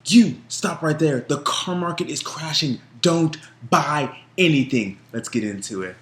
You stop right there. The car market is crashing. Don't buy anything. Let's get into it.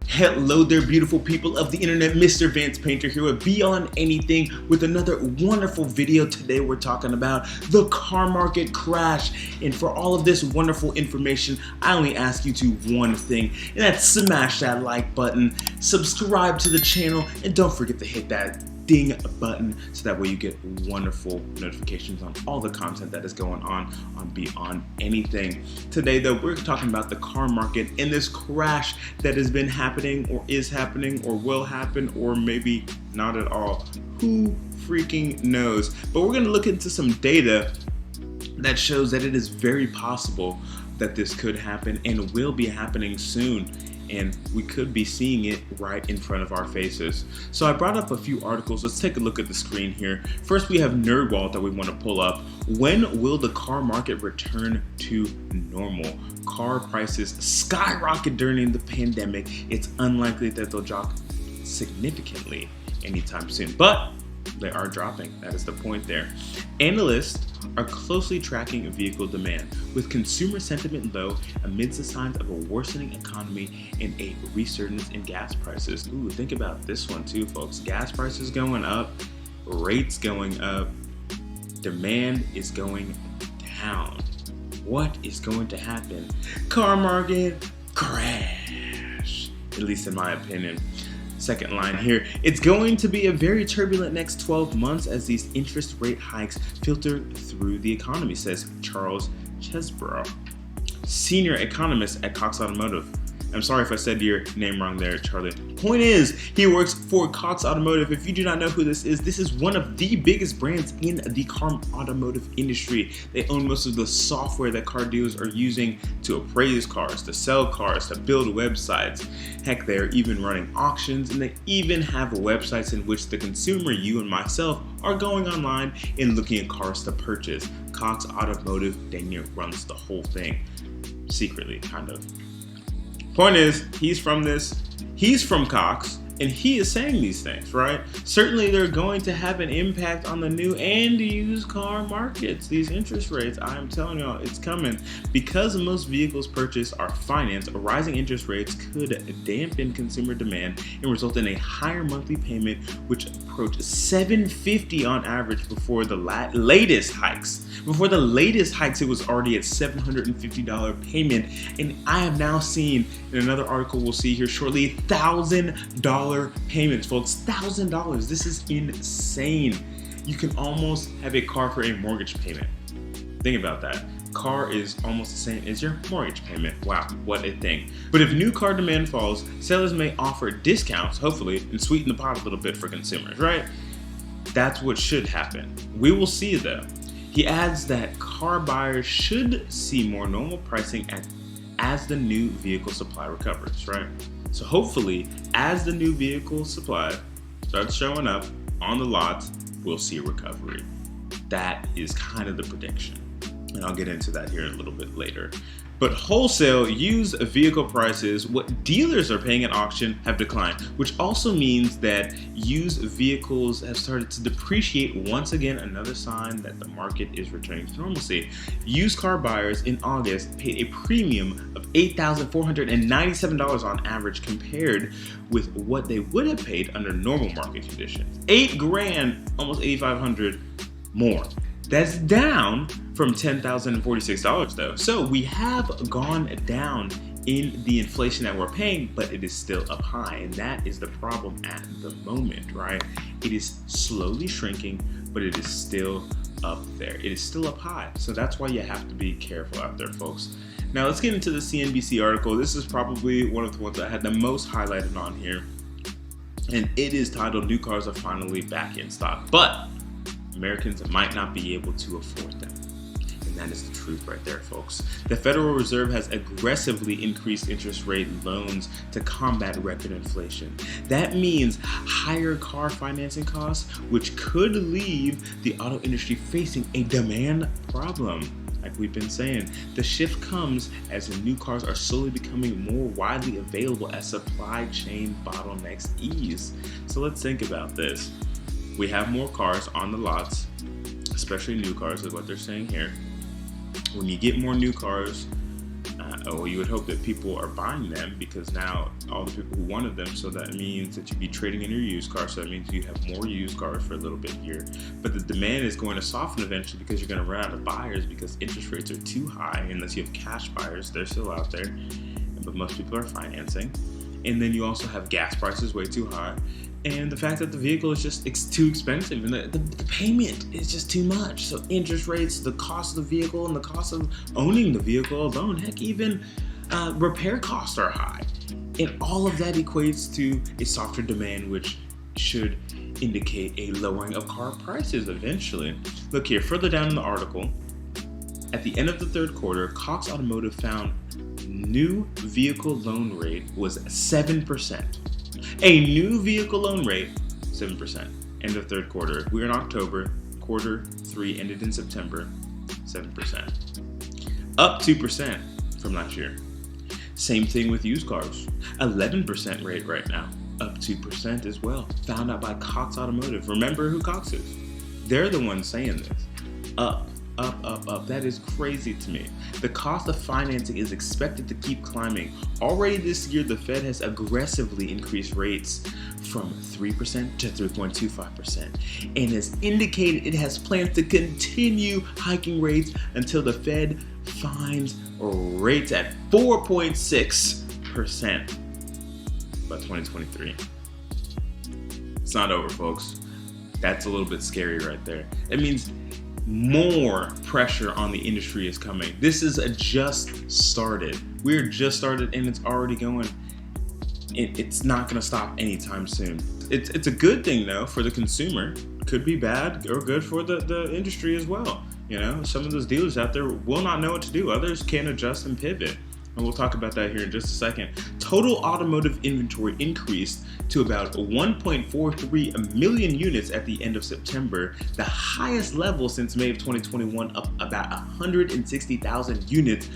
Hello there, beautiful people of the internet. Mr. Vance Painter here with Beyond Anything with another wonderful video. Today we're talking about the car market crash. And for all of this wonderful information, I only ask you to one thing, and that's smash that like button, subscribe to the channel, and don't forget to hit that ding button so that way you get wonderful notifications on all the content that is going on Beyond Anything. Today though, we're talking about the car market and this crash that has been happening or is happening or will happen or maybe not at all. Who freaking knows? But we're going to look into some data that shows that it is very possible that this could happen and will be happening soon. And we could be seeing it right in front of our faces. So I brought up a few articles. Let's take a look at the screen here. First, we have NerdWallet that we want to pull up. When will the car market return to normal? Car prices skyrocket during the pandemic. It's unlikely that they'll drop significantly anytime soon, but they are dropping. That is the point there. Analysts are closely tracking vehicle demand, with consumer sentiment low amidst the signs of a worsening economy and a resurgence in gas prices. Ooh, think about this one too, folks. Gas prices going up, rates going up, demand is going down. What is going to happen? Car market crash, at least in my opinion. Second line here, it's going to be a very turbulent next 12 months as these interest rate hikes filter through the economy, says Charles Chesbrough, senior economist at Cox Automotive. I'm sorry if I said your name wrong there, Charlie. Point is, he works for Cox Automotive. If you do not know who this is one of the biggest brands in the car automotive industry. They own most of the software that car dealers are using to appraise cars, to sell cars, to build websites. Heck, they're even running auctions, and they even have websites in which the consumer, you and myself, are going online and looking at cars to purchase. Cox Automotive, Daniel runs the whole thing. Secretly, kind of. Point is, he's from Cox, and he is saying these things, right? Certainly they're going to have an impact on the new and used car markets. These interest rates, I'm telling y'all, it's coming. Because most vehicles purchased are financed, rising interest rates could dampen consumer demand and result in a higher monthly payment, which approached $750 on average before the latest hikes. Before the latest hikes, it was already at $750 payment, and I have now seen, in another article we'll see here shortly, $1,000 payments, folks. $1,000. This is insane. You can almost have a car for a mortgage payment. Think about that. Car is almost the same as your mortgage payment. Wow, what a thing. But if new car demand falls, sellers may offer discounts, hopefully, and sweeten the pot a little bit for consumers, right? That's what should happen. We will see though. He adds that car buyers should see more normal pricing as the new vehicle supply recovers, right? So hopefully, as the new vehicle supply starts showing up on the lots, we'll see a recovery. That is kind of the prediction. And I'll get into that here a little bit later. But wholesale used vehicle prices, what dealers are paying at auction, have declined, which also means that used vehicles have started to depreciate once again, another sign that the market is returning to normalcy. Used car buyers in August paid a premium of $8,497 on average compared with what they would have paid under normal market conditions. $8,000, almost $8,500 more. That's down from $10,046 though. So we have gone down in the inflation that we're paying, but it is still up high. And that is the problem at the moment, right? It is slowly shrinking, but it is still up there. It is still up high. So that's why you have to be careful out there, folks. Now let's get into the CNBC article. This is probably one of the ones that I had the most highlighted on here. And it is titled, "New Cars Are Finally Back in Stock, but Americans might not be able to afford them." And that is the truth right there, folks. The Federal Reserve has aggressively increased interest rate loans to combat record inflation. That means higher car financing costs, which could leave the auto industry facing a demand problem. Like we've been saying, the shift comes as the new cars are slowly becoming more widely available as supply chain bottlenecks ease. So let's think about this. we have more cars on the lots, especially new cars is what they're saying here. When you get more new cars, well, you would hope that people are buying them because now all the people who wanted them, so that means that you'd be trading in your used car, so that means you have more used cars for a little bit here. But the demand is going to soften eventually because you're going to run out of buyers because interest rates are too high. Unless you have cash buyers, they're still out there, but most people are financing. And then you also have gas prices way too high. And the fact that the vehicle is just too expensive and the payment is just too much. So interest rates, the cost of the vehicle, and the cost of owning the vehicle alone, heck, even repair costs are high. And all of that equates to a softer demand, which should indicate a lowering of car prices eventually. Look here, further down in the article, at the end of the third quarter, Cox Automotive found new vehicle loan rate was 7%. A new vehicle loan rate, 7%. End of third quarter. We're in October. Quarter 3 ended in September, 7%. Up 2% from last year. Same thing with used cars. 11% rate right now. Up 2% as well. Found out by Cox Automotive. Remember who Cox is. They're the ones saying this. Up. That is crazy to me. The cost of financing is expected to keep climbing. Already this year, the Fed has aggressively increased rates from 3% to 3.25% and has indicated it has plans to continue hiking rates until the Fed finds rates at 4.6% by 2023. It's not over, folks. That's a little bit scary right there. It means more pressure on the industry is coming. This is just started. We're just started and it's already going. It's not going to stop anytime soon. It's a good thing though for the consumer. Could be bad or good for the industry as well. You know, some of those dealers out there will not know what to do. Others can adjust and pivot. And we'll talk about that here in just a second. Total automotive inventory increased to about 1.43 million units at the end of September, the highest level since May of 2021, up about 160,000 units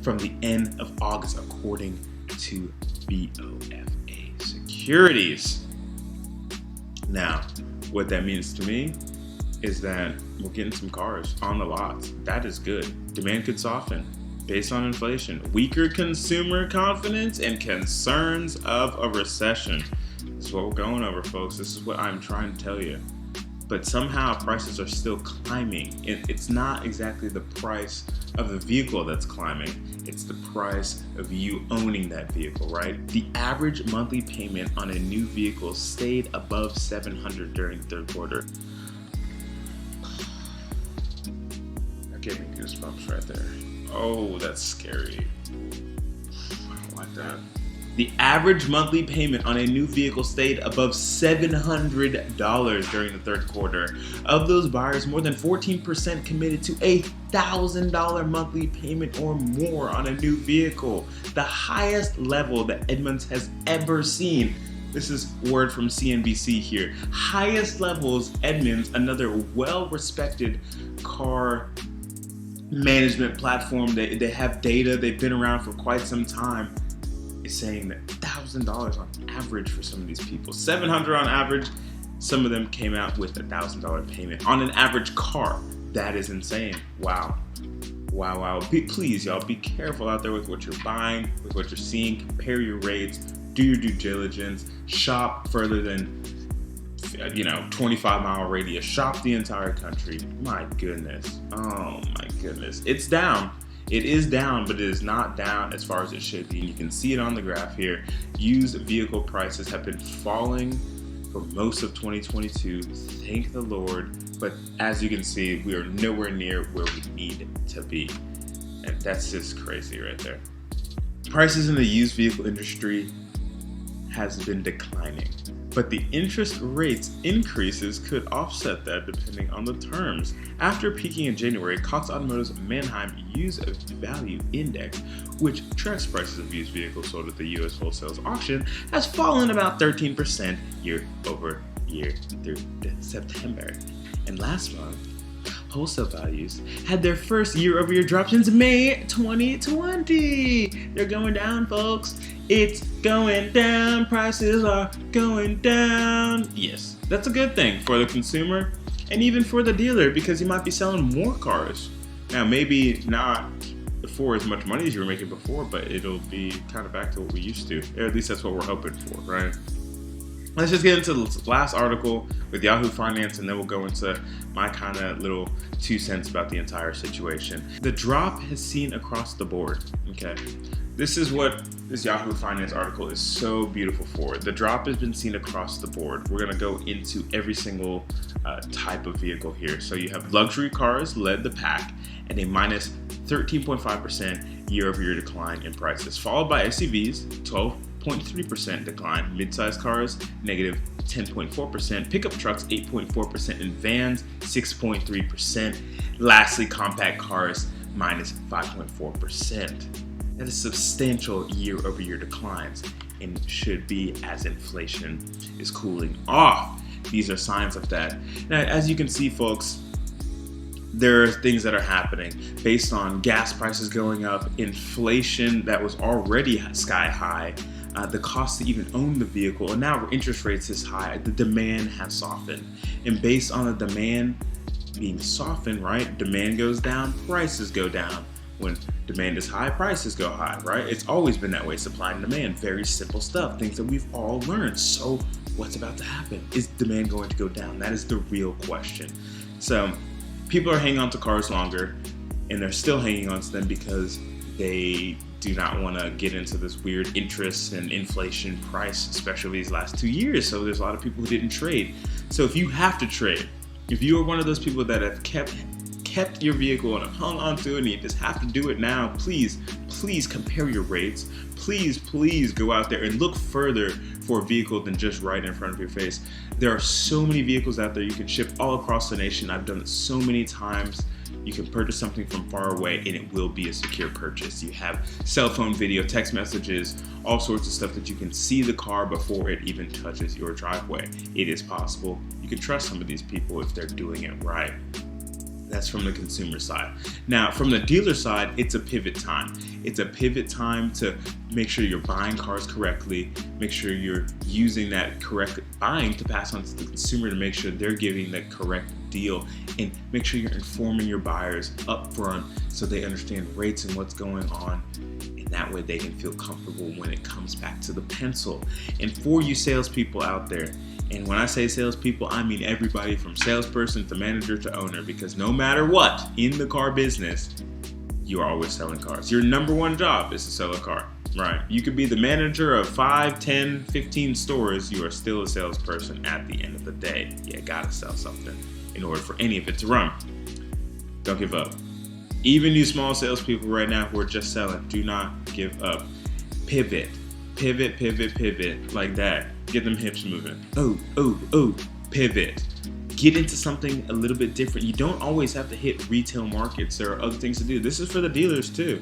from the end of August, according to BofA Securities. Now, what that means to me is that we're getting some cars on the lots. That is good. Demand could soften based on inflation, weaker consumer confidence, and concerns of a recession. This is what we're going over, folks. This is what I'm trying to tell you. But somehow prices are still climbing. It's not exactly the price of the vehicle that's climbing. It's the price of you owning that vehicle, right? The average monthly payment on a new vehicle stayed above $700 during the third quarter. That gave me goosebumps right there. Oh, that's scary. I don't like that. The average monthly payment on a new vehicle stayed above $700 during the third quarter. Of those buyers, more than 14% committed to a $1,000 monthly payment or more on a new vehicle, the highest level that Edmunds has ever seen. This is word from CNBC here. Highest levels, Edmunds, another well-respected car management platform. They have data. They've been around for quite some time. Is saying that $1,000 on average for some of these people. $700 on average. Some of them came out with $1,000 payment on an average car. That is insane. Wow. Please, y'all, be careful out there with what you're buying, with what you're seeing. Compare your rates. Do your due diligence. Shop further than 25-mile radius. Shop the entire country. My goodness. Oh my goodness. It's down. It is down, but it is not down as far as it should be. And you can see it on the graph here. Used vehicle prices have been falling for most of 2022. Thank the Lord. But as you can see, we are nowhere near where we need to be. And that's just crazy right there. Prices in the used vehicle industry has been declining, but the interest rates increases could offset that depending on the terms. After peaking in January, Cox Automotive's Manheim Used Value Index, which tracks prices of used vehicles sold at the U.S. wholesale auction, has fallen about 13% year over year through September. And last month, wholesale values had their first year-over-year drop since May 2020. They're going down, folks. It's going down. Prices are going down. Yes, that's a good thing for the consumer and even for the dealer, because you might be selling more cars. Now, maybe not for as much money as you were making before, but it'll be kind of back to what we used to. Or at least that's what we're hoping for, right? Let's just get into the last article with Yahoo Finance, and then we'll go into my kind of little 2 cents about the entire situation. The drop has seen across the board, okay? This is what this Yahoo Finance article is so beautiful for. The drop has been seen across the board. We're gonna go into every single type of vehicle here. So you have luxury cars led the pack and a minus 13.5% year-over-year decline in prices, followed by SUVs, 12.3% decline, mid-sized cars, negative 10.4%, pickup trucks, 8.4%, and vans, 6.3%. Lastly, compact cars, minus 5.4%. That is substantial year-over-year declines and should be as inflation is cooling off. These are signs of that. Now, as you can see, folks, there are things that are happening based on gas prices going up, inflation that was already sky high, the cost to even own the vehicle, and now interest rates is high. The demand has softened, and based on the demand being softened, right? Demand goes down, prices go down. When demand is high, prices go high, right? It's always been that way, supply and demand. Very simple stuff, things that we've all learned. So what's about to happen? Is demand going to go down? That is the real question. So people are hanging on to cars longer, and they're still hanging on to them because they do not want to get into this weird interest and inflation price, especially these last 2 years. So there's a lot of people who didn't trade. So if you have to trade, if you are one of those people that have kept your vehicle and have hung on to it and you just have to do it now, please compare your rates. Please go out there and look further for a vehicle than just right in front of your face. There are so many vehicles out there you can ship all across the nation. I've done it so many times. You can purchase something from far away and it will be a secure purchase. You have cell phone video, text messages, all sorts of stuff that you can see the car before it even touches your driveway. It is possible. You can trust some of these people if they're doing it right. That's from the consumer side. Now, from the dealer side, it's a pivot time. It's a pivot time to make sure you're buying cars correctly, make sure you're using that correct buying to pass on to the consumer to make sure they're giving the correct deal, and make sure you're informing your buyers up front so they understand rates and what's going on. And that way they can feel comfortable when it comes back to the pencil. And for you salespeople out there, and when I say salespeople, I mean everybody from salesperson to manager to owner, because no matter what, in the car business, you are always selling cars. Your number one job is to sell a car, right? You could be the manager of 5, 10, 15 stores. You are still a salesperson at the end of the day. You gotta sell something in order for any of it to run. Don't give up. Even you small salespeople right now who are just selling, do not give up. Pivot like that. Get them hips moving. Oh, pivot. Get into something a little bit different. You don't always have to hit retail markets. There are other things to do. This is for the dealers too.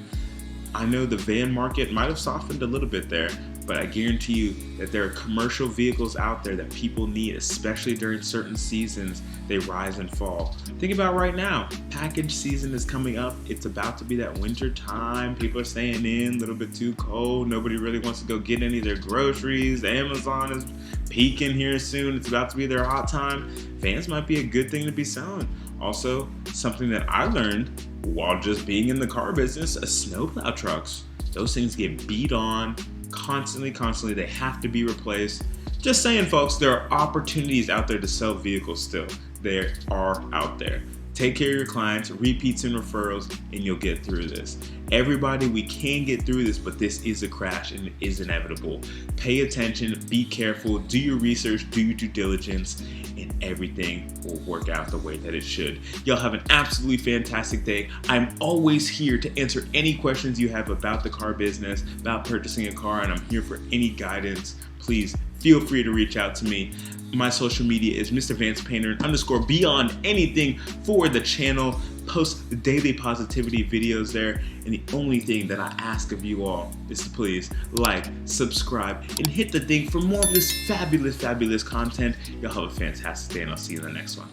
I know the van market might have softened a little bit there, but I guarantee you that there are commercial vehicles out there that people need, especially during certain seasons. They rise and fall. Think about right now, package season is coming up. It's about to be that winter time. People are staying in, a little bit too cold. Nobody really wants to go get any of their groceries. Amazon is peaking here soon. It's about to be their hot time. Vans might be a good thing to be selling. Also, something that I learned while just being in the car business, snowplow trucks. Those things get beat on constantly. They have to be replaced. Just saying, folks, there are opportunities out there to sell vehicles still. They are out there. Take care of your clients, repeats and referrals, and you'll get through this. Everybody, we can get through this, but this is a crash and it is inevitable. Pay attention, be careful, do your research, do your due diligence, and everything will work out the way that it should. Y'all have an absolutely fantastic day. I'm always here to answer any questions you have about the car business, about purchasing a car, and I'm here for any guidance. Please feel free to reach out to me. My social media is Mr. Vance Painter _ beyond anything for the channel. Post daily positivity videos there. And the only thing that I ask of you all is to please like, subscribe, and hit the thing for more of this fabulous content. Y'all have a fantastic day, and I'll see you in the next one.